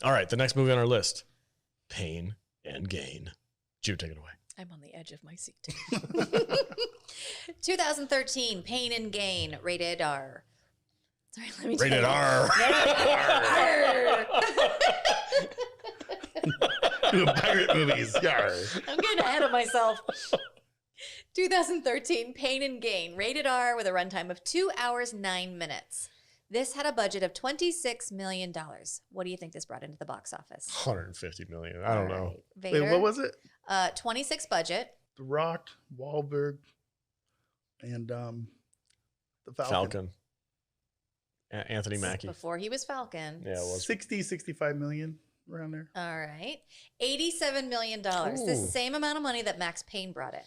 All right, the next movie on our list, Pain and Gain. Jude, take it away. I'm on the edge of my seat. 2013, Pain and Gain, rated R. Sorry, let me Rated R. Pirate movies. Yar. I'm getting ahead of myself. 2013, Pain and Gain, rated R with a runtime of 2 hours, 9 minutes. This had a budget of $26 million. What do you think this brought into the box office? 150 million. I don't know. Right. Vader, Wait, what was it? 26 budget. The Rock, Wahlberg, and the Falcon. Anthony Mackie. Before he was Falcon. Yeah, it was. 60, 65 million around there. All right. $87 million. The same amount of money that Max Payne brought in.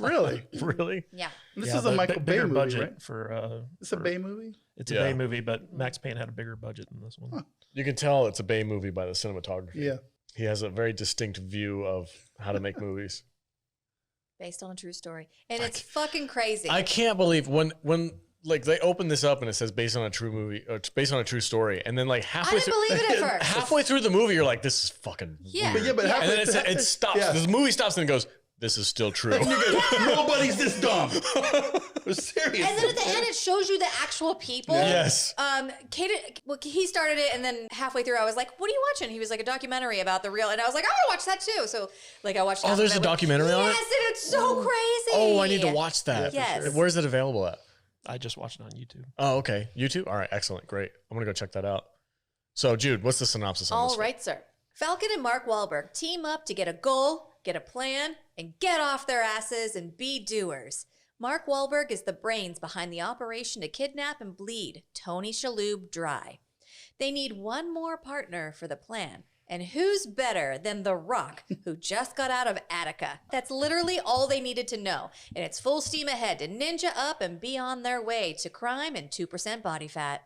Really? Really? Yeah. This is a Michael Bay bigger movie, budget right? for. It's a Bay movie? It's a Bay movie, but Max Payne had a bigger budget than this one. Huh. You can tell it's a Bay movie by the cinematography. Yeah. He has a very distinct view of how to make movies. Based on a true story. And it's fucking crazy. I can't believe when like they open this up and it says based on a true movie, or it's based on a true story, and then like I didn't believe it at first. halfway through the movie, you're like, this is fucking Yeah. weird. But And then it stops. Yeah. The movie stops and it goes, this is still true. Nobody's this dumb. Seriously. And then at the end, it shows you the actual people. Yes. He started it, and then halfway through, I was like, "What are you watching?" He was like, "A documentary about the real," and I was like, "I want to watch that too." So, like, I watched. Oh, there's a documentary on it? Yes, and it's so crazy. Oh, I need to watch that. Yes. Sure. Where's it available at? I just watched it on YouTube. Oh, okay. YouTube? All right, excellent. Great. I'm going to go check that out. So, Jude, what's the synopsis on this? All right, sir. Falcon and Mark Wahlberg team up to get a goal, get a plan, and get off their asses and be doers. Mark Wahlberg is the brains behind the operation to kidnap and bleed Tony Shalhoub dry. They need one more partner for the plan. And who's better than The Rock, who just got out of Attica? That's literally all they needed to know. And it's full steam ahead to ninja up and be on their way to crime and 2% body fat.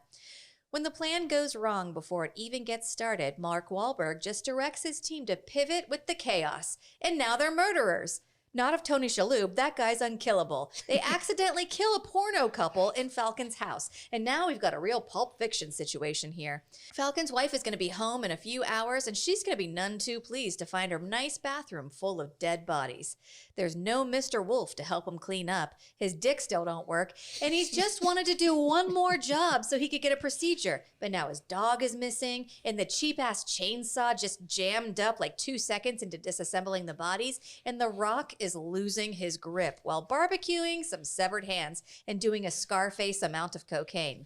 When the plan goes wrong before it even gets started, Mark Wahlberg just directs his team to pivot with the chaos. And now they're murderers. Not of Tony Shalhoub, that guy's unkillable. They accidentally kill a porno couple in Falcon's house. And now we've got a real Pulp Fiction situation here. Falcon's wife is going to be home in a few hours, and she's going to be none too pleased to find her nice bathroom full of dead bodies. There's no Mr. Wolf to help him clean up. His dick still don't work, and he's just wanted to do one more job so he could get a procedure. But now his dog is missing, and the cheap-ass chainsaw just jammed up like 2 seconds into disassembling the bodies, and The Rock is losing his grip while barbecuing some severed hands and doing a Scarface amount of cocaine.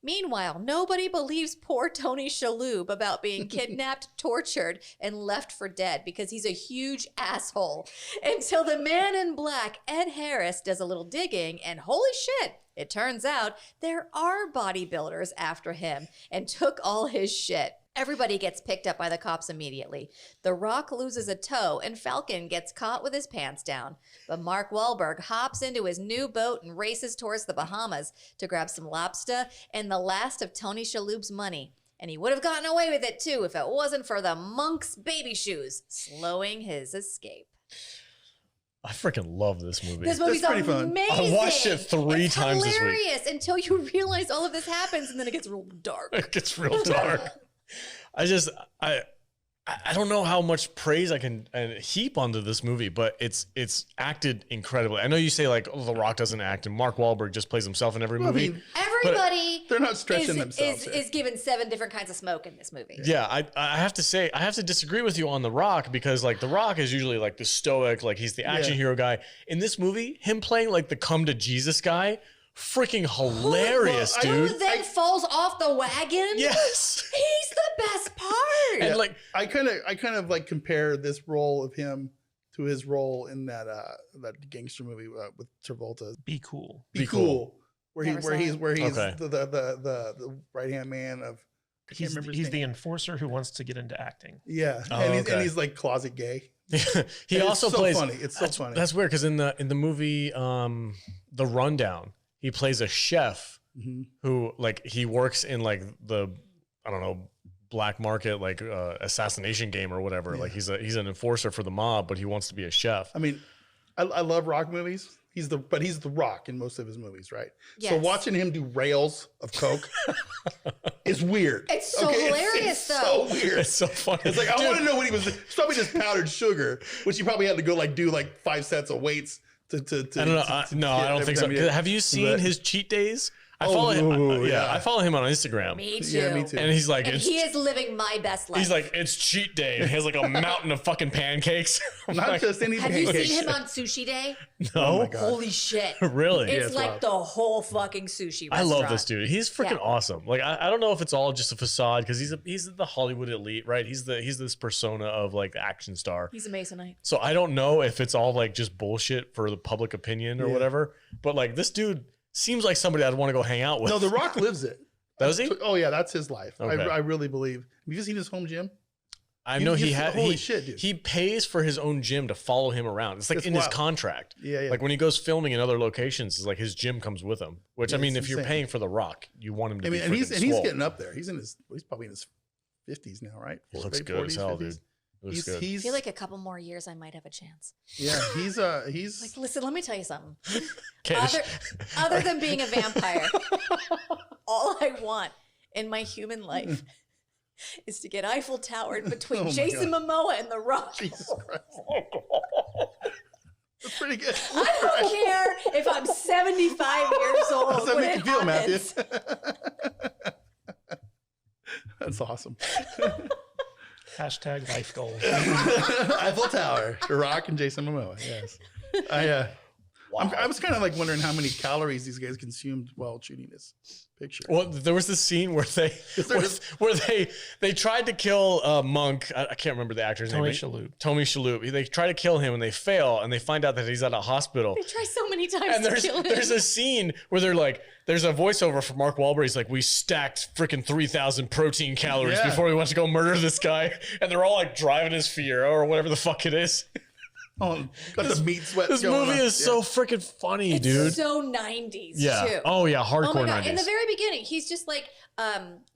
Meanwhile, nobody believes poor Tony Shalhoub about being kidnapped, tortured, and left for dead because he's a huge asshole. Until the man in black, Ed Harris, does a little digging, and holy shit, it turns out there are bodybuilders after him and took all his shit. Everybody gets picked up by the cops immediately. The Rock loses a toe, and Falcon gets caught with his pants down. But Mark Wahlberg hops into his new boat and races towards the Bahamas to grab some lobster and the last of Tony Shalhoub's money. And he would have gotten away with it too if it wasn't for the monk's baby shoes slowing his escape. I freaking love this movie. This movie's pretty fun. amazing. I watched it three times this week. It's hilarious until you realize all of this happens, and then it gets real dark. It gets real dark. I don't know how much praise I can heap onto this movie, but it's acted incredibly. I know you say like, oh, The Rock doesn't act, and Mark Wahlberg just plays himself in every movie. I mean, Everybody they're not stretching themselves. is given 7 different kinds of smoke in this movie. Yeah, I have to say, I have to disagree with you on The Rock because like The Rock is usually like the stoic, like he's the action hero guy. In this movie, him playing like the come to Jesus guy, freaking hilarious, dude. Who then falls off the wagon? Yes. He's the best part. And like I kind of like compare this role of him to his role in that gangster movie with Travolta. Be Cool. Be cool. Where Never saw he's it. the right hand man of. I can't remember his He's name. the enforcer who wants to get into acting. Yeah, Oh, and he's like closet gay. he And also it's so plays. funny. It's so funny. That's weird because in the movie The Rundown, he plays a chef who like he works in like the black market like assassination game or whatever. Like he's an enforcer for the mob, but he wants to be a chef. I mean, I love Rock movies. He's the Rock in most of his movies, right? So Yes. watching him do rails of coke is weird. It's so hilarious, it's though. So weird. It's so funny. It's like I want to know what he was. It's probably just powdered sugar, which he probably had to go like do like 5 sets of weights to. I don't know. No, I don't think so. Have you seen his cheat days? I follow him. Yeah, I follow him on Instagram. Me too. Yeah, me too. And he's like, And he is living my best life. he's like, it's cheat day. And he has like a mountain of fucking pancakes. I'm Not like, just any have you pancakes. seen him on Sushi Day? Oh my no, God. Holy shit. really. It's it's like wild. the whole fucking sushi I restaurant. love this dude. He's freaking Yeah. awesome. Like I don't know if it's all just a facade because he's the Hollywood elite, right? He's this persona of like the action star. He's a Masonite. So I don't know if it's all like just bullshit for the public opinion or Yeah. whatever. But like this dude seems like somebody I'd want to go hang out with. No, The Rock lives it. Does he? Oh yeah, that's his life. Okay. I really believe. Have you seen his home gym? I know he had. Holy shit, dude. He pays for his own gym to follow him around. It's like It's in his wild. contract. Yeah, yeah. Like when he goes filming in other locations, it's like his gym comes with him. Which I Yeah, mean, it's if you're insane. paying for The Rock, you want him to I mean, be and he's swole. getting up there. He's probably in his 50s now, right? He looks Late good as 40s, hell, 50s. dude. He looks He's good. I he's feel like a couple more years I might have a chance. yeah. He's Like, listen, let me tell you something. Okay, Other than being a vampire, all I want in my human life is to get Eiffel Towered between Oh my Jason Momoa and The Rock. Jesus Christ. That's pretty good. I don't care if I'm 75 years old. How does that when make it you feel, Matthew? happens. That's awesome. Hashtag life goals. Eiffel Tower, The Rock and Jason Momoa. Yes. I was kind of like wondering how many calories these guys consumed while shooting this picture. Well, there was this scene where they tried to kill Monk. I can't remember the actor's Tony name. Shalhoub. Tony Shalhoub. They try to kill him and they fail and they find out that he's at a hospital. They try so many times And to kill him. there's a scene where they're like, there's a voiceover from Mark Wahlberg. He's like, we stacked freaking 3,000 protein calories Yeah. before we went to go murder this guy. And they're all like driving his Fiero or whatever the fuck it is. Oh, got the meat sweat. This going movie on. is so freaking funny, It's dude. so 90s Yeah. too. Oh yeah, hardcore Oh my god! 90s. In the very beginning, he's just like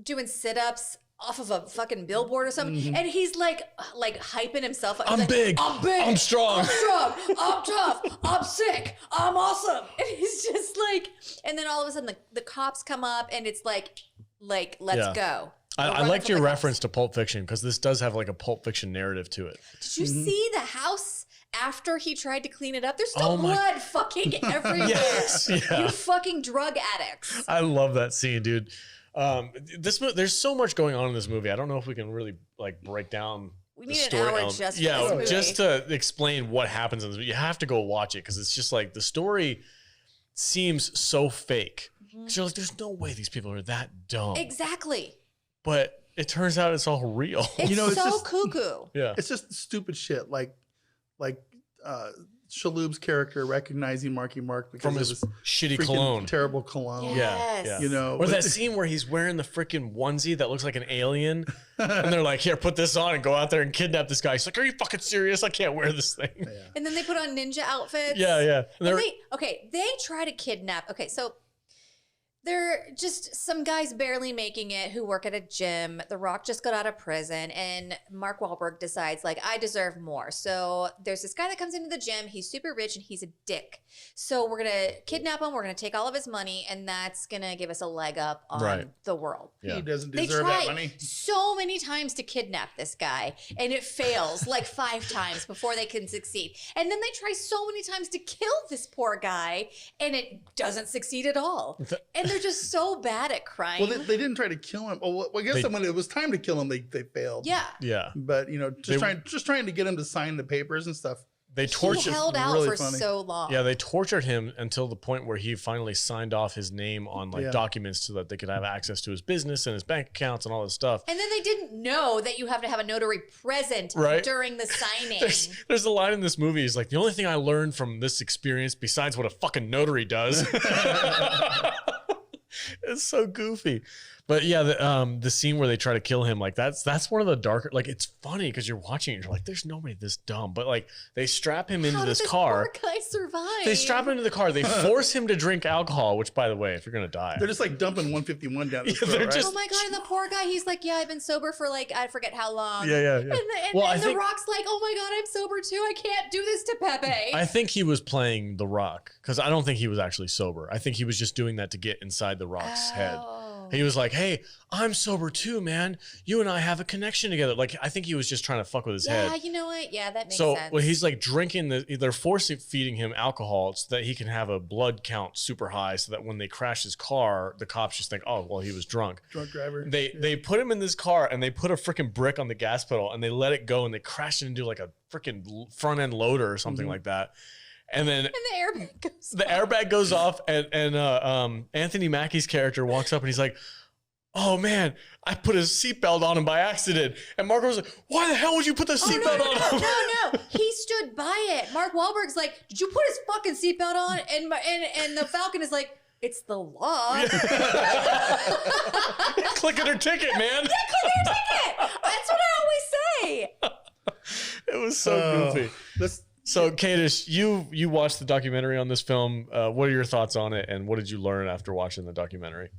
doing sit-ups off of a fucking billboard or something, and he's like hyping himself up. He's I'm like, big. I'm big. I'm strong. I'm strong. I'm tough. I'm sick. I'm awesome. And he's just like, and then all of a sudden the cops come up, and it's like let's Yeah. go. I We're liked running your from the reference cops. to Pulp Fiction because this does have like a Pulp Fiction narrative to it. Did you see the house after he tried to clean it up? There's still Oh my- blood fucking everywhere. Yes, yeah. You fucking drug addicts. I love that scene, dude. There's so much going on in this movie. I don't know if we can really like break down. We the need an story hour element. just for yeah, this movie. just to explain what happens in this movie. You have to go watch it because it's just like the story seems so fake. 'Cause you're like, there's no way these people are that dumb. Exactly. But it turns out it's all real. It's know, it's so just- cuckoo. Yeah. It's just stupid shit. Like Shalhoub's character recognizing Marky Mark because From of his his shitty freaking cologne. terrible cologne. Yes. Yeah. You know, Or but- that scene where he's wearing the freaking onesie that looks like an alien. And they're like, here, put this on and go out there and kidnap this guy. He's like, are you fucking serious? I can't wear this thing. Yeah. And then they put on ninja outfits. Yeah, yeah. And And they're- they try to kidnap. Okay, so they're just some guys barely making it who work at a gym. The Rock just got out of prison, and Mark Wahlberg decides, like, I deserve more. So there's this guy that comes into the gym. He's super rich, and he's a dick. So we're going to kidnap him. We're going to take all of his money, and that's going to give us a leg up on Right. the world. Yeah. He doesn't They deserve try that money. so many times to kidnap this guy, and it fails like 5 times before they can succeed. And then they try so many times to kill this poor guy, and it doesn't succeed at all. And they're just so bad at crime. Well, they didn't try to kill him. Oh, well, I guess They- when it was time to kill him, they failed. yeah. Yeah. But you know, They- just trying to get him to sign the papers and stuff. They He tortured. held out really for funny. so long. Yeah, they tortured him until the point where he finally signed off his name on like Yeah. documents so that they could have access to his business and his bank accounts and all this stuff. And then they didn't know that you have to have a notary present Right. during the signing. There's a line in this movie. Is like the only thing I learned from this experience, besides what a fucking notary does. It's so goofy. But yeah, the scene where they try to kill him, like that's one of the darker. Like it's funny because you're watching it and you're like, there's nobody this dumb. But like they strap him into this car. Poor guy survive? They strap him into the car. They force him to drink alcohol. Which, by the way, if you're gonna die, They're just like dumping 151 down the throat, they're right? just- Oh my god, and the poor guy, he's like, yeah, I've been sober for like, I forget how long. Yeah. And the Rock's like, oh my god, I'm sober too. I can't do this to Pepe. I think he was playing the Rock because I don't think he was actually sober. I think he was just doing that to get inside the Rock's head. He was like, hey, I'm sober too, man. You and I have a connection together. Like, I think he was just trying to fuck with his head. Yeah, you know what? Yeah, that makes So sense. when he's like drinking, they're force feeding him alcohol so that he can have a blood count super high so that when they crash his car, the cops just think, oh, well, he was drunk. Drunk driver. They put him in this car and they put a freaking brick on the gas pedal and they let it go and they crash it into like a freaking front end loader or something like that. And then the airbag goes off. and Anthony Mackie's character walks up and he's like, oh man, I put his seatbelt on him by accident. And Mark was like, why the hell would you put the seatbelt on him? No. He stood by it. Mark Wahlberg's like, did you put his fucking seatbelt on? And the Falcon is like, it's the law. Click it or ticket, man. Click your ticket. That's what I always say. It was so goofy. So, Kadish, you watched the documentary on this film. What are your thoughts on it, and what did you learn after watching the documentary?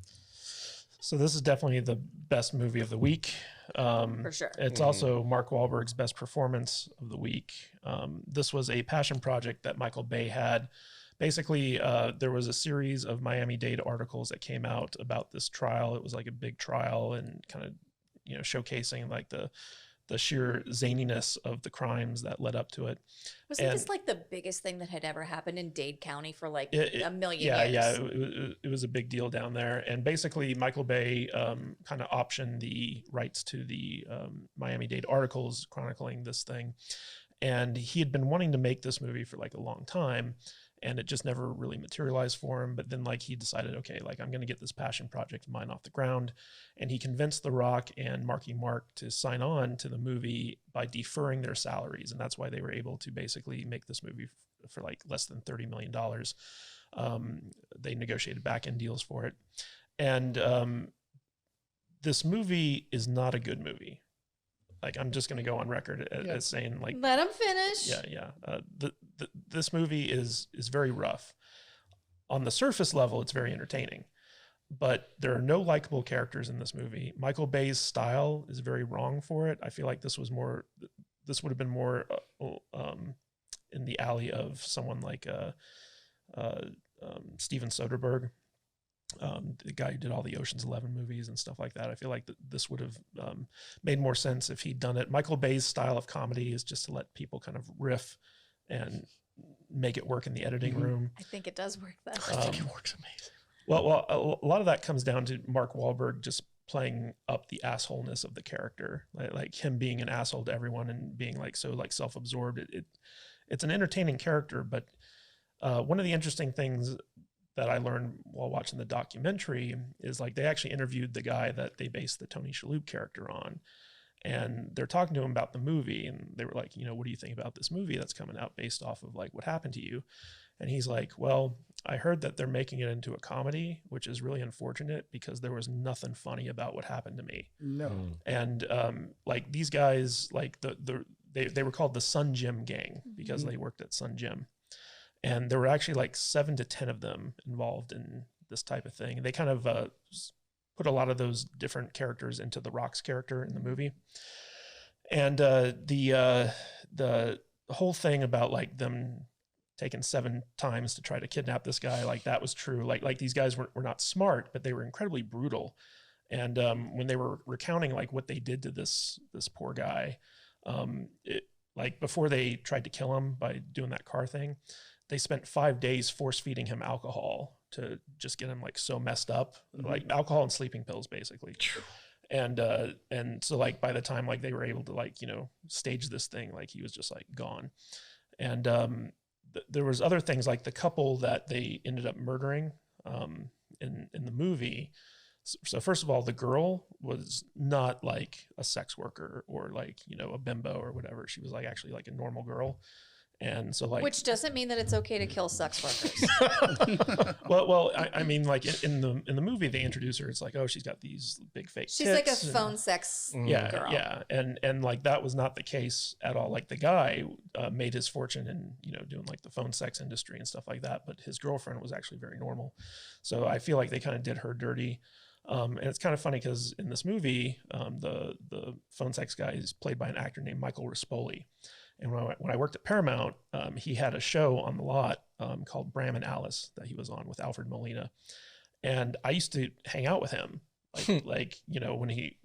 So this is definitely the best movie of the week. For sure. It's also Mark Wahlberg's best performance of the week. This was a passion project that Michael Bay had. Basically, there was a series of Miami-Dade articles that came out about this trial. It was like a big trial and kind of, showcasing like the sheer zaniness of the crimes that led up to it. Wasn't this like the biggest thing that had ever happened in Dade County for like a million years? Yeah, it was a big deal down there. And basically, Michael Bay kind of optioned the rights to the Miami-Dade articles chronicling this thing. And he had been wanting to make this movie for like a long time, and it just never really materialized for him. But then like he decided, okay, like I'm going to get this passion project of mine off the ground. And he convinced The Rock and Marky Mark to sign on to the movie by deferring their salaries. And that's why they were able to basically make this movie for like less than $30 million. They negotiated back-end deals for it. And this movie is not a good movie. Like, I'm just going to go on record as saying, like, let him finish. Yeah. This movie is very rough. On the surface level, it's very entertaining, but there are no likable characters in this movie. Michael Bay's style is very wrong for it. I feel like this would have been more in the alley of someone like Steven Soderbergh. The guy who did all the Ocean's 11 movies and stuff like that. I feel like this would have made more sense if he'd done it. Michael Bay's style of comedy is just to let people kind of riff and make it work in the editing room. I think it does work though. I think it works amazing. Well, a lot of that comes down to Mark Wahlberg just playing up the assholeness of the character, like him being an asshole to everyone and being like so like self-absorbed. It's an entertaining character, but one of the interesting things that I learned while watching the documentary is like they actually interviewed the guy that they based the Tony Shalhoub character on, and they're talking to him about the movie, and they were like, what do you think about this movie that's coming out based off of like what happened to you? And he's like, well, I heard that they're making it into a comedy, which is really unfortunate because there was nothing funny about what happened to me. No. And like these guys, like they were called the Sun Gym Gang because they worked at Sun Gym. And there were actually like 7 to 10 of them involved in this type of thing. And they kind of put a lot of those different characters into The Rock's character in the movie. And the whole thing about like them taking 7 times to try to kidnap this guy, like that was true. Like these guys were not smart, but they were incredibly brutal. And when they were recounting like what they did to this poor guy, like before they tried to kill him by doing that car thing, they spent 5 days force feeding him alcohol to just get him like so messed up, like alcohol and sleeping pills basically. And so like by the time like they were able to like, stage this thing, like he was just like gone. And there was other things like the couple that they ended up murdering in the movie. So first of all, the girl was not like a sex worker or like, a bimbo or whatever. She was like actually like a normal girl. And so like, Which doesn't mean that it's okay to kill sex workers. well, I mean, like in the movie, they introduce her. It's like, oh, she's got these big fake. She's like a tits and- phone sex Yeah, girl. yeah, and like that was not the case at all. Like the guy made his fortune in doing like the phone sex industry and stuff like that, but his girlfriend was actually very normal. So I feel like they kind of did her dirty. And it's kind of funny because in this movie, the phone sex guy is played by an actor named Michael Rispoli. And when I worked at Paramount, he had a show on the lot called Bram and Alice that he was on with Alfred Molina. And I used to hang out with him. Like when he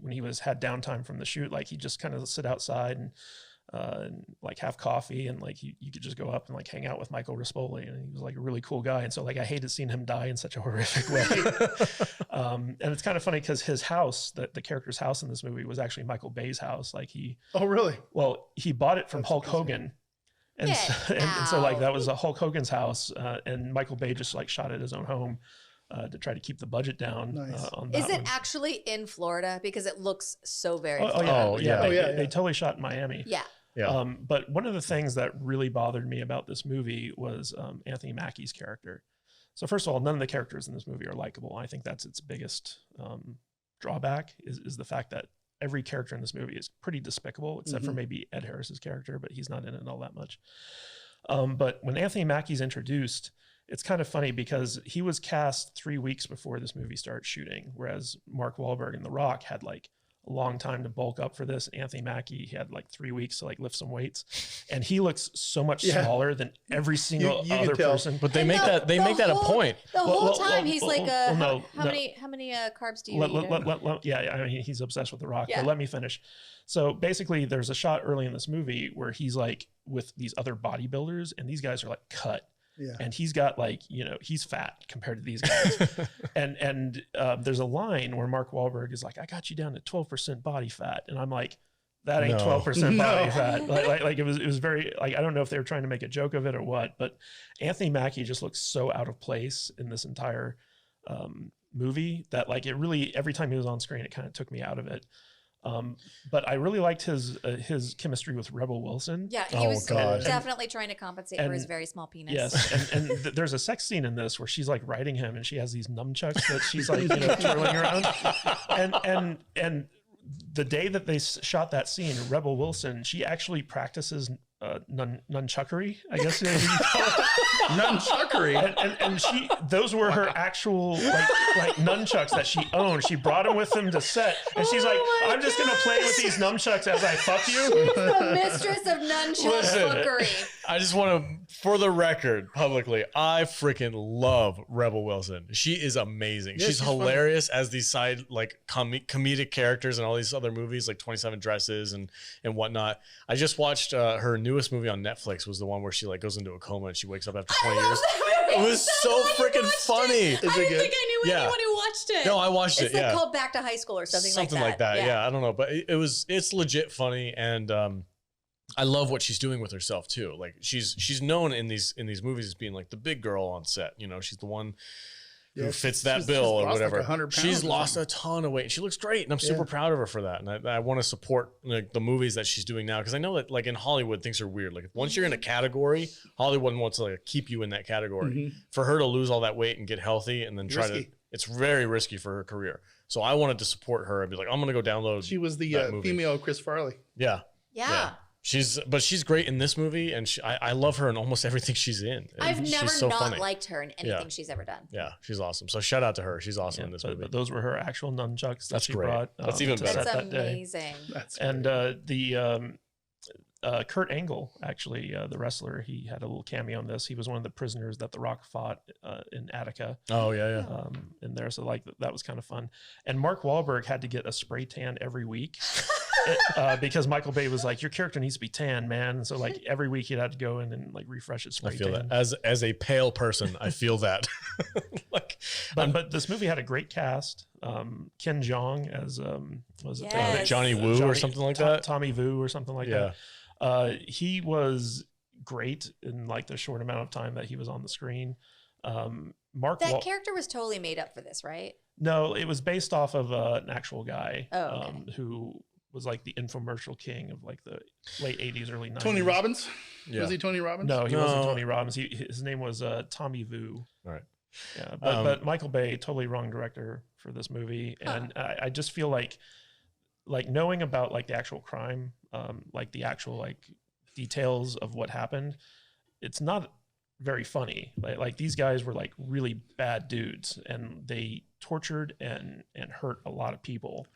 had downtime from the shoot, like he'd just kind of sit outside and like have coffee, and like you could just go up and like hang out with Michael Rispoli, and he was like a really cool guy. And so like I hated seeing him die in such a horrific way. And it's kind of funny because his house, the character's house in this movie, was actually Michael Bay's house. Like Oh, really? well, he bought it from That's Hulk amazing. Hogan. And Get so, and so like that out. was Hulk Hogan's house, and Michael Bay just like shot at his own home to try to keep the budget down. Nice. On that Is it one. actually in Florida? Because it looks so very Oh, Florida. Oh, yeah. Oh, yeah, They yeah. totally shot in Miami. Yeah. Yeah. But one of the things that really bothered me about this movie was Anthony Mackie's character. So first of all, none of the characters in this movie are likable. I think that's its biggest drawback is the fact that every character in this movie is pretty despicable, except for maybe Ed Harris's character, but he's not in it all that much. But when Anthony Mackie's introduced, it's kind of funny because he was cast 3 weeks before this movie started shooting, whereas Mark Wahlberg and The Rock had like a long time to bulk up for this. Anthony Mackie, he had like 3 weeks to like lift some weights, and he looks so much Yeah. smaller than every single you can other tell. person. But they And make the that a whole- point. The whole Well, time he's like, well, no, how no. many carbs do you eat? Yeah, I mean, he's obsessed with The Rock, Yeah. but let me finish. So basically, there's a shot early in this movie where he's like with these other bodybuilders, and these guys are like cut. Yeah. And he's got like, he's fat compared to these guys. and there's a line where Mark Wahlberg is like, I got you down to 12% body fat. And I'm like, that ain't No. 12% body No. fat. Like it was very, like, I don't know if they were trying to make a joke of it or what, but Anthony Mackie just looks so out of place in this entire movie that like, it really, every time he was on screen, it kind of took me out of it. But I really liked his chemistry with Rebel Wilson. Yeah, he Oh, was God. definitely trying to compensate for his And- very small penis. Yes, and there's a sex scene in this where she's like riding him, and she has these nunchucks that she's like twirling around. And the day that they shot that scene, Rebel Wilson, she actually practices nunchuckery, I guess. Nunchuckery. and she, those were her actual like nunchucks that she owned. She brought them with them to set, and she's like, Oh my I'm just gonna play with these nunchucks as I fuck you. The mistress of nunchuck Listen. fuckery. I just want to, for the record, publicly, I freaking love Rebel Wilson. She is amazing. Yeah, she's she's funny. hilarious as these side like comedic characters in all these other movies, like 27 Dresses and whatnot. I just watched her newest movie on Netflix. Was the one where she like goes into a coma and she wakes up after 20 years. It was so freaking funny. Is I it didn't good? think I knew Yeah. anyone who watched it. No, I watched It's it. like Yeah, called Back to High School or something like that. Yeah, I don't know, but it's legit funny, and I love what she's doing with herself too. Like she's known in these movies as being like the big girl on set. She's the one who Yeah, fits she's- that she's bill or lost like whatever. 100 pounds She's or lost something. a ton of weight. She looks great, and I'm super Yeah. proud of her for that. And I want to support like the movies that she's doing now, because I know that like in Hollywood things are weird. Like once you're in a category, Hollywood wants to like keep you in that category. Mhm. For her to lose all that weight and get healthy and then try to, Risky. it's very risky for her career. So I wanted to support her and be like, I'm gonna go download. She was the that movie. female Chris Farley. Yeah. Yeah. She's great in this movie, and I love her in almost everything she's in. I've She's never so not funny. liked her in anything Yeah. she's ever done. Yeah, she's awesome. So shout out to her. She's awesome Yeah, in this but, movie. but those were her actual nunchucks that That's she great. brought. That's even to better. set That's that day. amazing. That's And great. the Kurt Angle, actually, the wrestler, he had a little cameo in this. He was one of the prisoners that The Rock fought in Attica. Oh yeah. In there, so like that was kind of fun. And Mark Wahlberg had to get a spray tan every week because Michael Bay was like, "Your character needs to be tan, man." And so like every week he had to go in and like refresh his spray I feel tan. that as a pale person, I feel that. Like, But this movie had a great cast. Ken Jeong as was it Yes. Johnny Woo or something like that. Tommy Vu or something like Yeah. that. He was great in like the short amount of time that he was on the screen. Mark That character was totally made up for this, right? No, it was based off of an actual guy Oh, okay. who was like the infomercial king of like the late 80s, early 90s. Tony Robbins? Yeah. Was he Tony Robbins? No, he wasn't Tony Robbins. His name was Tommy Vu. All right. Yeah, but Michael Bay, totally wrong director for this movie, and I just feel like knowing about like the actual crime, like the actual like details of what happened, it's not very funny. Like these guys were like really bad dudes, and they tortured and hurt a lot of people,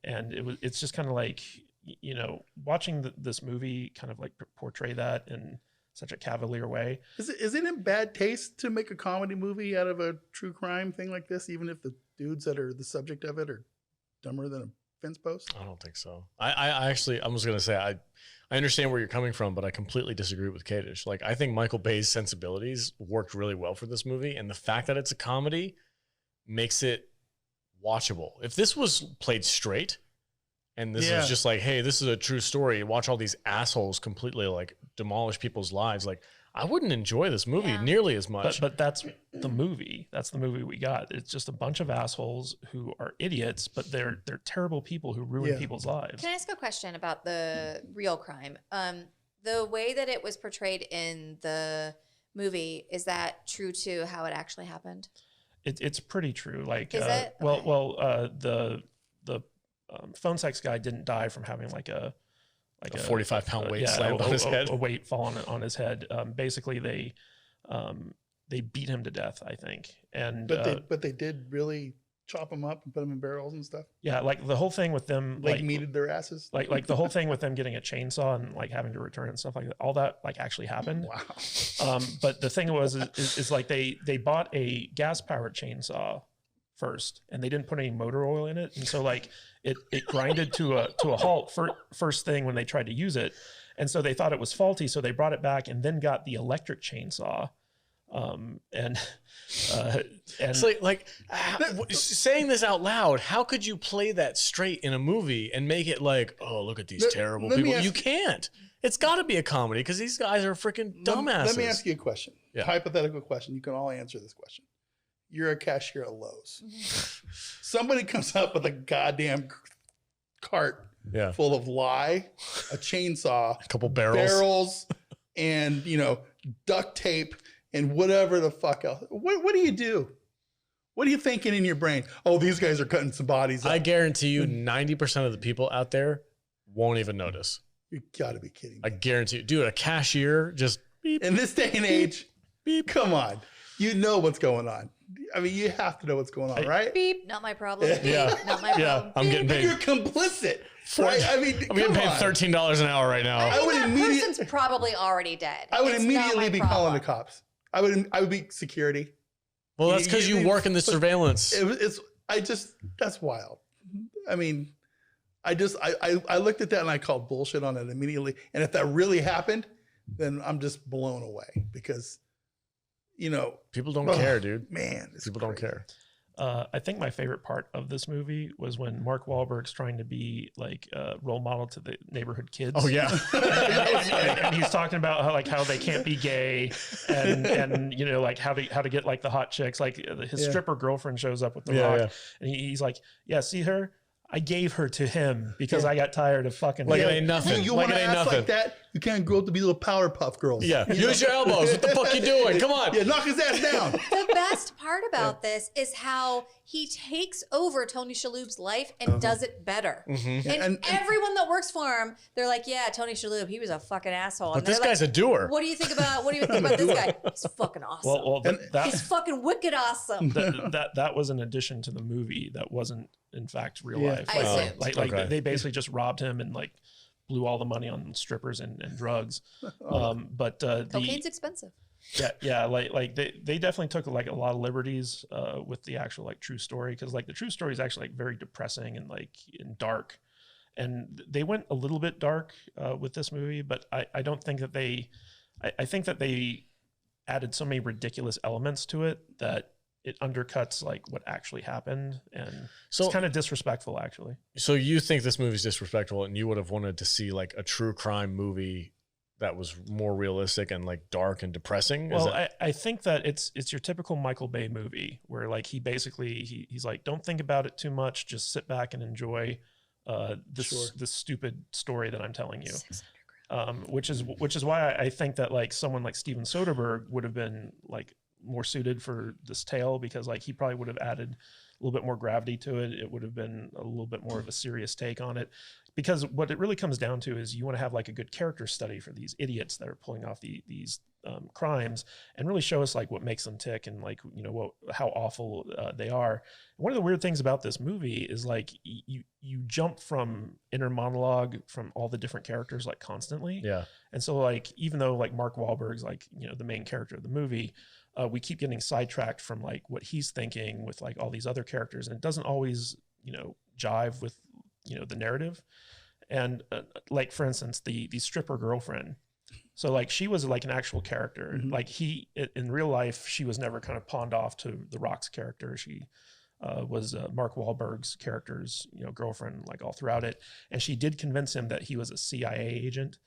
and it's just kind of like, you know, watching this movie kind of like portray that in such a cavalier way. Is it in bad taste to make a comedy movie out of a true crime thing like this, even if the dudes that are the subject of it are dumber than a fence post? I don't think so. I actually, I was going to say, I understand where you're coming from, but I completely disagree with Kadish. Like, I think Michael Bay's sensibilities worked really well for this movie, and the fact that it's a comedy makes it watchable. If this was played straight, and this was just like, hey, this is a true story, watch all these assholes completely like demolish people's lives, like, I wouldn't enjoy this movie nearly as much. But that's the movie. That's the movie we got. It's just a bunch of assholes who are idiots, but they're terrible people who ruin people's lives. Can I ask a question about the real crime? The way that it was portrayed in the movie, is that true to how it actually happened? It's pretty true. Like, is it? The phone sex guy didn't die from having like a 45-pound weight slammed on his head. A weight falling on his head. Basically, they beat him to death, I think. And but they did really chop them up and put them in barrels and stuff. Yeah, like the whole thing with them, like meated their asses. Like the whole thing with them getting a chainsaw and like having to return and stuff like that. All that like actually happened. Wow. But the thing is like they bought a gas powered chainsaw first, and they didn't put any motor oil in it, and so like it grinded to a halt first thing when they tried to use it, and so they thought it was faulty, so they brought it back and then got the electric chainsaw, and it's like saying this out loud, how could you play that straight in a movie and make it like, oh, look at these terrible people? You can't. It's got to be a comedy because these guys are freaking dumbasses. Let me ask you a question, hypothetical question. You can all answer this question. You're a cashier at Lowe's. Somebody comes up with a goddamn cart full of lye, a chainsaw, a couple barrels, and, you know, duct tape and whatever the fuck else. What do you do? What are you thinking in your brain? Oh, these guys are cutting some bodies up. I guarantee you 90% of the people out there won't even notice. You gotta be kidding me. I guarantee you. Dude, a cashier just beep. In this day and age, beep. Come on. You know what's going on. I mean, you have to know what's going on, right? Beep, not my problem. Beep, not my problem. Yeah, I'm getting paid. You're complicit, right? I mean, I'm getting paid $13 an hour right now. I mean, that person's probably already dead. I would immediately be calling the cops. I would be security. Well, that's because you work in the surveillance. That's wild. I mean, I looked at that and I called bullshit on it immediately. And if that really happened, then I'm just blown away because, you know, people don't care, dude. Man, people don't care. I think my favorite part of this movie was when Mark Wahlberg's trying to be like a role model to the neighborhood kids. Oh yeah, and he's talking about how they can't be gay, and you know, like how to get like the hot chicks. Like his stripper girlfriend shows up with the rock, and he's like, "Yeah, see her? I gave her to him because I got tired of fucking." Like it ain't nothing. You want to act like that? You can't grow up to be little Powerpuff Girls. Yeah, use your elbows. What the fuck you doing? Come on. Yeah, knock his ass down. The best part about this is how he takes over Tony Shalhoub's life and does it better. And everyone that works for him, they're like, "Yeah, Tony Shalhoub, he was a fucking asshole." But this guy's a doer. What do you think about this guy? He's fucking awesome. He's fucking wicked awesome. That was an addition to the movie. That wasn't in fact real life. I assumed. Like they basically just robbed him and like blew all the money on strippers and drugs. But cocaine's expensive. Like they definitely took like a lot of liberties with the actual like true story, because like the true story is actually like very depressing and like dark, and they went a little bit dark with this movie, but I don't think that I think that they added so many ridiculous elements to it that it undercuts like what actually happened, and it's kind of disrespectful actually. So you think this movie's disrespectful, and you would have wanted to see like a true crime movie that was more realistic and like dark and depressing? Well, I think that it's your typical Michael Bay movie where like he basically he's like, don't think about it too much, just sit back and enjoy this stupid story that I'm telling you. Which is why I think that like someone like Steven Soderbergh would have been like more suited for this tale, because like he probably would have added a little bit more gravity to it. It would have been a little bit more of a serious take on it, because what it really comes down to is you want to have like a good character study for these idiots that are pulling off these crimes, and really show us like what makes them tick, and like, you know, how awful they are. One of the weird things about this movie is like you jump from inner monologue from all the different characters like constantly. Yeah. And so like, even though like Mark Wahlberg's like, you know, the main character of the movie, we keep getting sidetracked from like what he's thinking with like all these other characters, and it doesn't always, you know, jive with, you know, the narrative. And like, for instance, the stripper girlfriend. So like, she was like an actual character. Mm-hmm. Like in real life, she was never kind of pawned off to The Rock's character. She was Mark Wahlberg's character's, you know, girlfriend, like all throughout it. And she did convince him that he was a CIA agent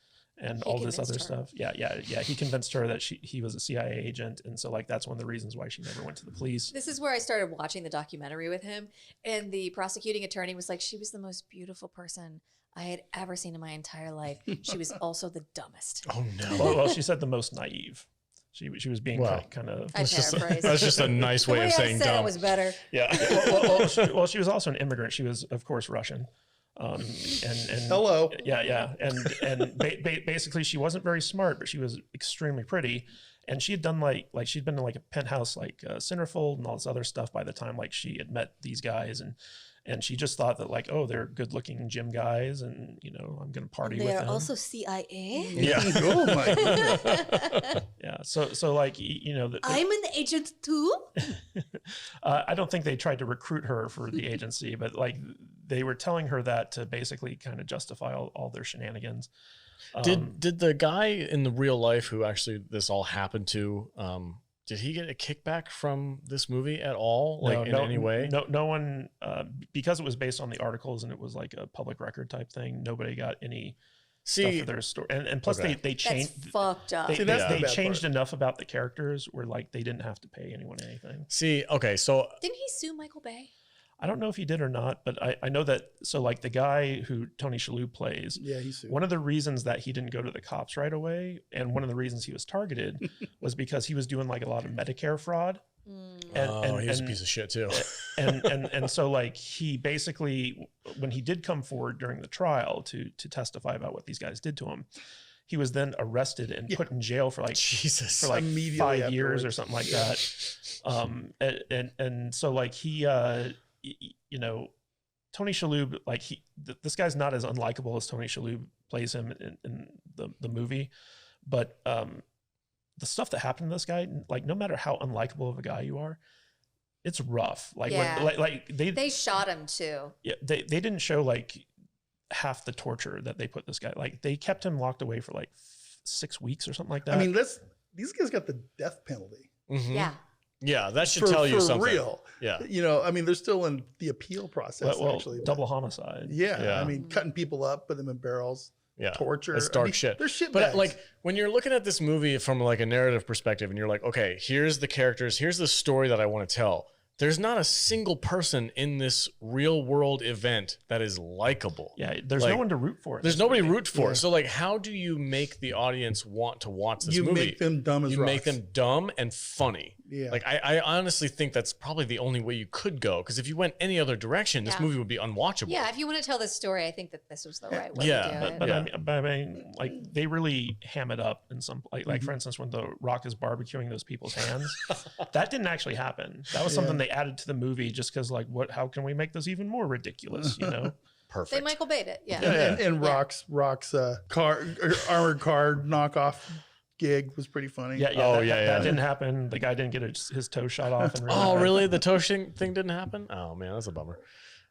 and all this other stuff. Yeah. He convinced her that he was a CIA agent. And so like, that's one of the reasons why she never went to the police. This is where I started watching the documentary with him. And the prosecuting attorney was like, she was the most beautiful person I had ever seen in my entire life. She was also the dumbest. Oh no. Well, she said the most naive. She was being kind of. I paraphrase. That's just a nice way of saying dumb. It was better. Yeah. Well, she was also an immigrant. She was, of course, Russian. And hello. Yeah. And basically, she wasn't very smart, but she was extremely pretty. And she had done like she'd been in like a penthouse, like Centerfold and all this other stuff by the time like she had met these guys, and she just thought that like, oh, they're good looking gym guys, and you know, I'm gonna party with them. They are also CIA. Yeah. Oh my goodness. Yeah. So like, you know, I'm an agent too. I don't think they tried to recruit her for the agency, but like they were telling her that to basically kind of justify all their shenanigans. Did the guy in the real life who actually this all happened to, did he get a kickback from this movie at all? Like in any way? No one, because it was based on the articles and it was like a public record type thing. Nobody got any stuff for their story. And plus they changed. That's fucked up. They changed enough about the characters where like they didn't have to pay anyone anything. See, okay, so didn't he sue Michael Bay? I don't know if he did or not, but I know that. So like the guy who Tony Shalhoub plays, yeah, he sued. One of the reasons that he didn't go to the cops right away, and one of the reasons he was targeted, was because he was doing like a lot of Medicare fraud. And he was a piece of shit too. And so like he basically, when he did come forward during the trial to testify about what these guys did to him, he was then arrested and put in jail for like 5 years or something like that. And so like he, you know, Tony Shalhoub, like this guy's not as unlikable as Tony Shalhoub plays him in the movie, but the stuff that happened to this guy, like no matter how unlikable of a guy you are, it's rough. Like when they shot him too. Yeah, they didn't show like half the torture that they put this guy. Like they kept him locked away for like 6 weeks or something like that. I mean, these guys got the death penalty. Mm-hmm. Yeah. Yeah, that should tell you something. For real. Yeah. You know, I mean, they're still in the appeal process, actually. Double homicide. Yeah. I mean, cutting people up, put them in barrels. Yeah. Torture. It's dark shit. There's shit But bags. like when you're looking at this movie from like a narrative perspective and you're like, okay, here's the characters, here's the story that I want to tell. There's not a single person in this real world event that is likable. Yeah, there's no one to root for. There's nobody to root for. Yeah. So like, how do you make the audience want to watch this movie? You make them dumb as rocks. You make them dumb and funny. Yeah. Like I honestly think that's probably the only way you could go. Because if you went any other direction, this movie would be unwatchable. Yeah, if you want to tell this story, I think that this was the right way to do it. But I mean, like they really ham it up in some like for instance, when The Rock is barbecuing those people's hands, that didn't actually happen. That was something they added to the movie just because like how can we make this even more ridiculous, you know? Perfect. They Michael Bay'd it. Yeah. And Rock's armored car knockoff gig was pretty funny. That didn't happen. The guy didn't get his toe shot off. Really? The toe thing didn't happen? Oh man, that's a bummer.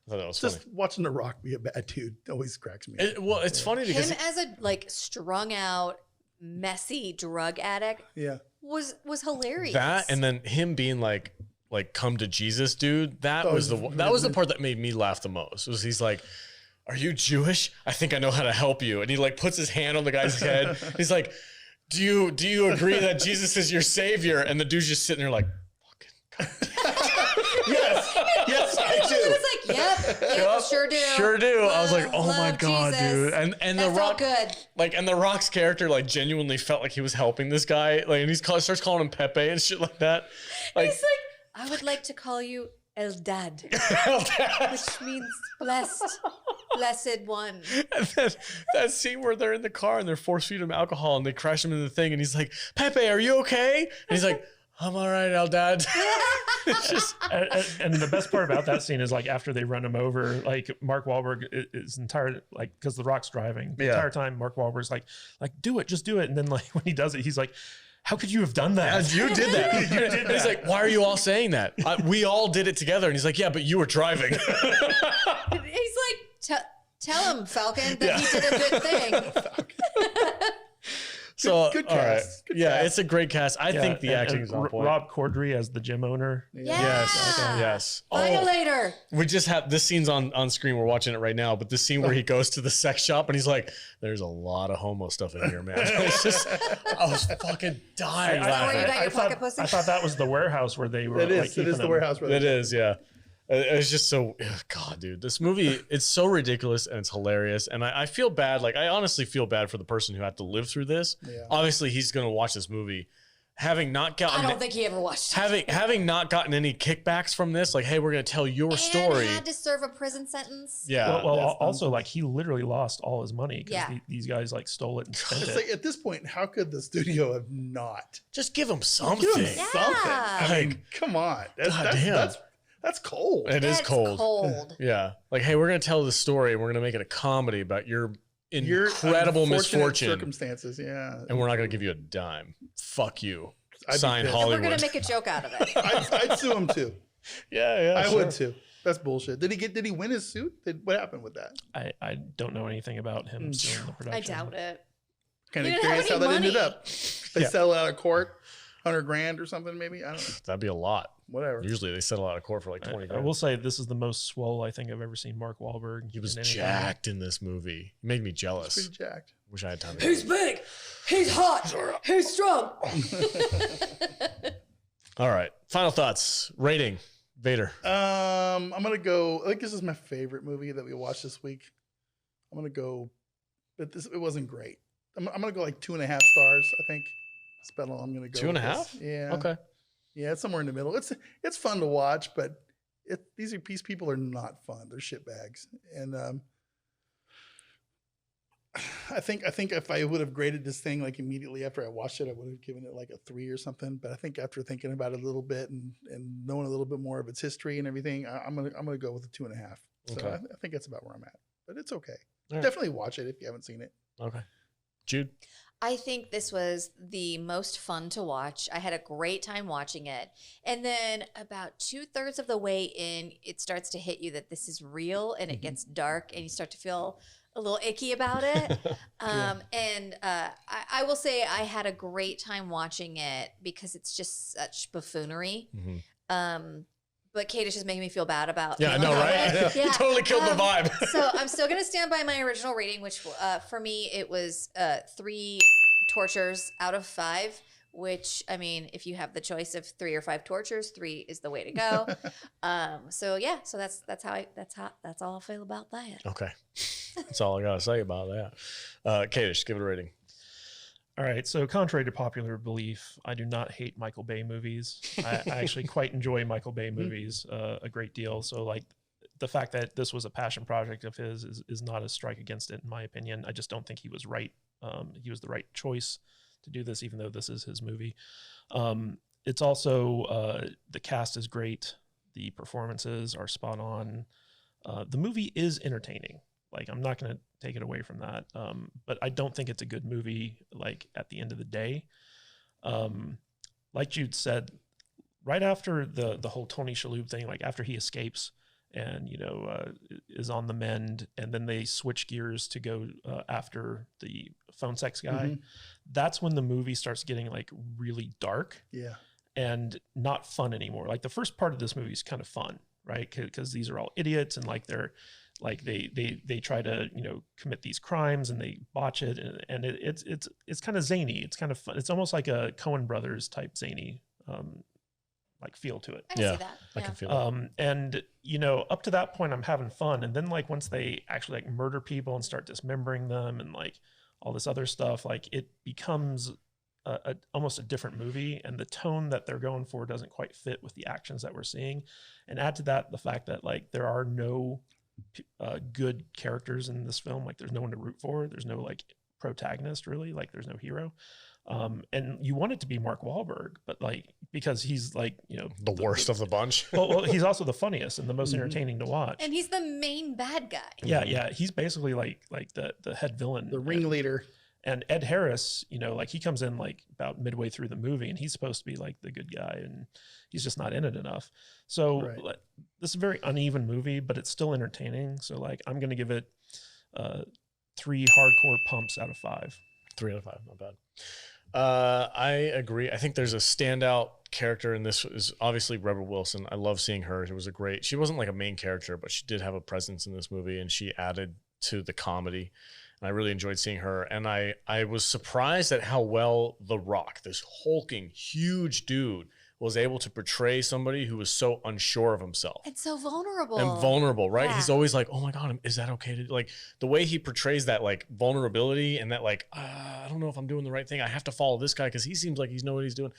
I thought that was just funny. Watching The Rock be a bad dude always cracks me. It's funny because him as a like strung out, messy drug addict. Yeah. Was hilarious. That and then him being like come to Jesus, dude. That was the part that made me laugh the most. Was he's like, "Are you Jewish? I think I know how to help you." And he like puts his hand on the guy's head. He's like, Do you agree that Jesus is your savior? And the dude's just sitting there like, fucking goddamn. Yes, I do. It was like, Yep, sure do. Sure do. I was like, oh my Love God, Jesus. dude. And That the felt Rock, good. like, and the Rock's character, like, genuinely felt like he was helping this guy. Like, and starts calling him Pepe and shit like that. Like, He's like, I would like to call you El Dad, which means blessed one. And then that scene where they're in the car and they're force feeding him alcohol and they crash him into the thing and he's like, Pepe, are you okay? And he's like, I'm all right, El Dad. It's just, and the best part about that scene is like after they run him over, like Mark Wahlberg is entire, like, because the Rock's driving the entire time. Mark Wahlberg's like, do it, just do it. And then like when he does it, he's like, how could you have done that? You did that. You did that. He's like, why are you all saying that? We all did it together. And he's like, yeah, but you were driving. He's like, tell him, Falcon, that he did a good thing. So good all right. cast. Good Yeah, cast. it's a great cast. I think the acting is on point. Rob Corddry as the gym owner. Yeah. Yes. Violator. We just have this scene's on screen. We're watching it right now. But the scene where he goes to the sex shop and he's like, "There's a lot of homo stuff in here, man." It's just, I was fucking dying. where you got your pocket pussy? I thought that was the warehouse where they were. It is. Like, It keeping is the him. warehouse. Where It is, yeah. It's just so, God, dude, this movie, it's so ridiculous and it's hilarious. And I feel bad. Like, I honestly feel bad for the person who had to live through this. Yeah. Obviously, he's going to watch this movie having not gotten, I don't think he ever watched it. having not gotten any kickbacks from this. Like, hey, we're going to tell your story. And had to serve a prison sentence. Yeah. Well, also, like, he literally lost all his money because Yeah. these guys like stole it and spent It's it. like at this point, how could the studio have not? Just give him something. Give him Yeah. something. I mean, come on. That's cold. It is That's cold. cold. Yeah. Like, hey, we're going to tell the story and we're going to make it a comedy about your Your incredible unfortunate misfortune. circumstances. Yeah. And we're not going to give you a dime. Fuck you. I'd be Sign pissed. And we're Hollywood. going to make a joke out of it. I'd sue him too. Yeah, I would too. That's bullshit. Did he win his suit? What happened with that? I don't know anything about him suing the production. I doubt it. Kind He of didn't have curious how any that ended money. up. They settle out of court, $100,000 or something, maybe. I don't know. That'd be a lot. Whatever. Usually they settle out of court for like 20 I grand. will say this is the most swole I think I've ever seen Mark Wahlberg. He was in anything. jacked in this movie. He made me jealous. Pretty jacked. Wish I had time to He's big. He's hot. He's strong. All right. Final thoughts. Rating. Vader. I'm gonna go. I think this is my favorite movie that we watched this week. I'm gonna go, but it wasn't great. I'm gonna go like 2.5 stars. I think it's about all I'm gonna go. 2.5? Yeah. Okay. Yeah, it's somewhere in the middle. It's fun to watch, but these people are not fun. They're shitbags, and I think if I would have graded this thing like immediately after I watched it, I would have given it like a 3 or something. But I think after thinking about it a little bit and knowing a little bit more of its history and everything, I'm gonna go with a 2.5. So Okay. I think that's about where I'm at. But it's okay. All right. Definitely watch it if you haven't seen it. Okay. Jude. I think this was the most fun to watch. I had a great time watching it. And then about 2/3 of the way in, it starts to hit you that this is real and it gets dark and you start to feel a little icky about it. And I will say I had a great time watching it because it's just such buffoonery. But Kate is just making me feel bad about Yeah, I know, feeling right? that way. I know. You totally killed the vibe. So I'm still going to stand by my original rating, which for me, it was 3 tortures out of 5, which, I mean, if you have the choice of 3 or 5 tortures, 3 is the way to go. So yeah, so that's all I feel about that. Okay. That's all I got to say about that. Kadish, give it a rating. All right. So contrary to popular belief, I do not hate Michael Bay movies. I actually quite enjoy Michael Bay movies a great deal. So like the fact that this was a passion project of his is not a strike against it, in my opinion. I just don't think he was right. He was the right choice to do this, even though this is his movie. It's also, the cast is great. The performances are spot on. The movie is entertaining. Like, I'm not going to take it away from that. But I don't think it's a good movie, like, at the end of the day. Like Jude said, right after the whole Tony Shalhoub thing, like after he escapes and, is on the mend, and then they switch gears to go after the phone sex guy, that's when the movie starts getting, like, really dark. Yeah. And not fun anymore. Like, the first part of this movie is kind of fun, right? Because these are all idiots and, like, they're... Like they try to commit these crimes and they botch it, and it's kind of zany. It's kind of fun. It's almost like a Coen Brothers type zany. like feel to it. I can see that. I can feel it. And you know, up to that point, I'm having fun, and then like once they actually like murder people and start dismembering them and like all this other stuff, like it becomes almost a different movie, and the tone that they're going for doesn't quite fit with the actions that we're seeing. And add to that the fact that like there are no good characters in this film. Like there's no one to root for. There's no like protagonist really. Like there's no hero. And you want it to be Mark Wahlberg, but like because he's like, you know, the worst of the bunch. well, he's also the funniest and the most entertaining to watch. And he's the main bad guy. Yeah, he's basically like the head villain, the ringleader. And Ed Harris, you know, like he comes in like about midway through the movie, and he's supposed to be like the good guy, and he's just not in it enough. So this is a very uneven movie, but it's still entertaining. So like I'm gonna give it 3 hardcore pumps out of 5. 3 out of 5, not bad. I agree. I think there's a standout character in this is obviously Rebel Wilson. I love seeing her. It was a great, she wasn't like a main character, but she did have a presence in this movie, and she added to the comedy. And I really enjoyed seeing her. And I was surprised at how well The Rock, this hulking, huge dude, was able to portray somebody who was so unsure of himself. And so vulnerable. And vulnerable, right? Yeah. He's always like, oh my God, is that okay to do? Like the way he portrays that like vulnerability and that like, I don't know if I'm doing the right thing. I have to follow this guy because he seems like he's know what he's doing.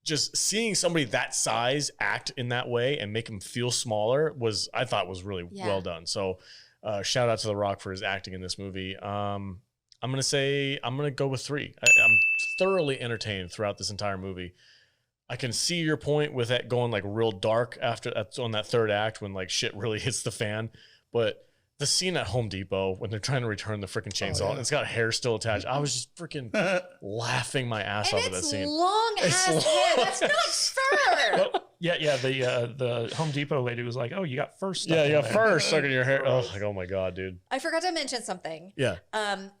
Just seeing somebody that size act in that way and make him feel smaller I thought was really well done. So shout out to The Rock for his acting in this movie. I'm going to go with 3. I'm thoroughly entertained throughout this entire movie. I can see your point with that going like real dark on that third act when like shit really hits the fan. But the scene at Home Depot when they're trying to return the freaking chainsaw and it's got hair still attached, I was just freaking laughing my ass off at that scene. Long ass hair. That's not fur. Well, yeah. The Home Depot lady was like, "Oh, you got first." Yeah, you got first stuck in your hair. Oh my God, dude. I forgot to mention something. Yeah.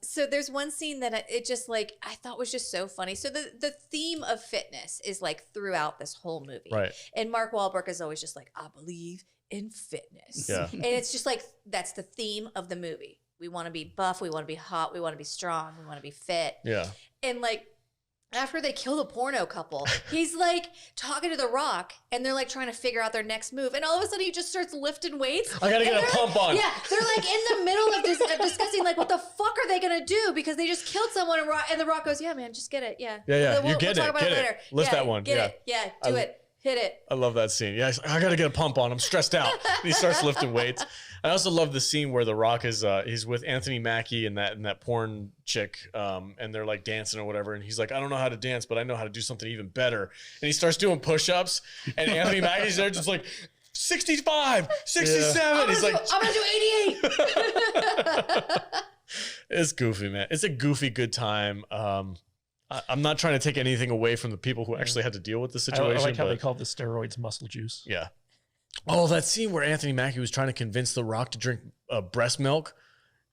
So there's one scene that it just like I thought was just so funny. So the theme of fitness is like throughout this whole movie, right? And Mark Wahlberg is always just like, I believe in fitness. Yeah. And it's just like that's the theme of the movie. We want to be buff, we want to be hot, we want to be strong, we want to be fit. Yeah. And like after they kill the porno couple, he's like talking to The Rock and they're like trying to figure out their next move. And all of a sudden he just starts lifting weights. I gotta get a pump on. Yeah, they're like in the middle of discussing like what the fuck are they gonna do because they just killed someone and The Rock goes, yeah man, just get it. Yeah. Yeah. We'll talk about it later. Lift that one. Get it. Yeah, do it. Hit it. I love that scene. Yeah, I got to get a pump on. I'm stressed out. And he starts lifting weights. I also love the scene where The Rock is he's with Anthony Mackie and that porn chick, and they're like dancing or whatever. And he's like, I don't know how to dance, but I know how to do something even better. And he starts doing push-ups, and Anthony Mackie's there just like 65, 67. Yeah. He's like, I'm gonna do 88. It's goofy, man. It's a goofy good time. I'm not trying to take anything away from the people who actually had to deal with the situation. I like how they called the steroids muscle juice. Yeah. Oh, that scene where Anthony Mackie was trying to convince The Rock to drink breast milk.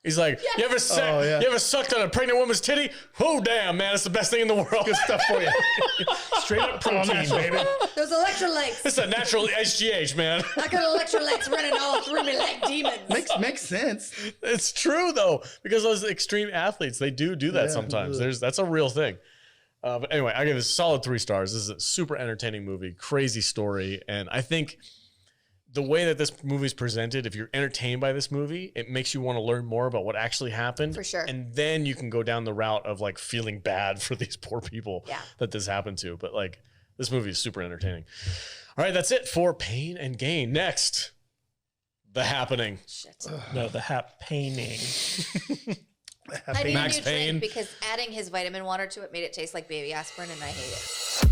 He's like, you ever sucked on a pregnant woman's titty? Oh, damn, man, it's the best thing in the world. Good stuff for you. Straight up protein, baby. Those electrolytes. It's a natural HGH, man. I got electrolytes running all through me like demons. Makes sense. It's true, though, because those extreme athletes, they do that sometimes. That's a real thing. But anyway, I give it a solid 3 stars. This is a super entertaining movie, crazy story. And I think the way that this movie is presented, if you're entertained by this movie, it makes you want to learn more about what actually happened. For sure. And then you can go down the route of like feeling bad for these poor people that this happened to. But like this movie is super entertaining. All right, that's it for Pain and Gain. Next, The Happening. Shit. No, The Happening. I need Max a new Payne. drink because adding his vitamin water to it made it taste like baby aspirin, and I hate it.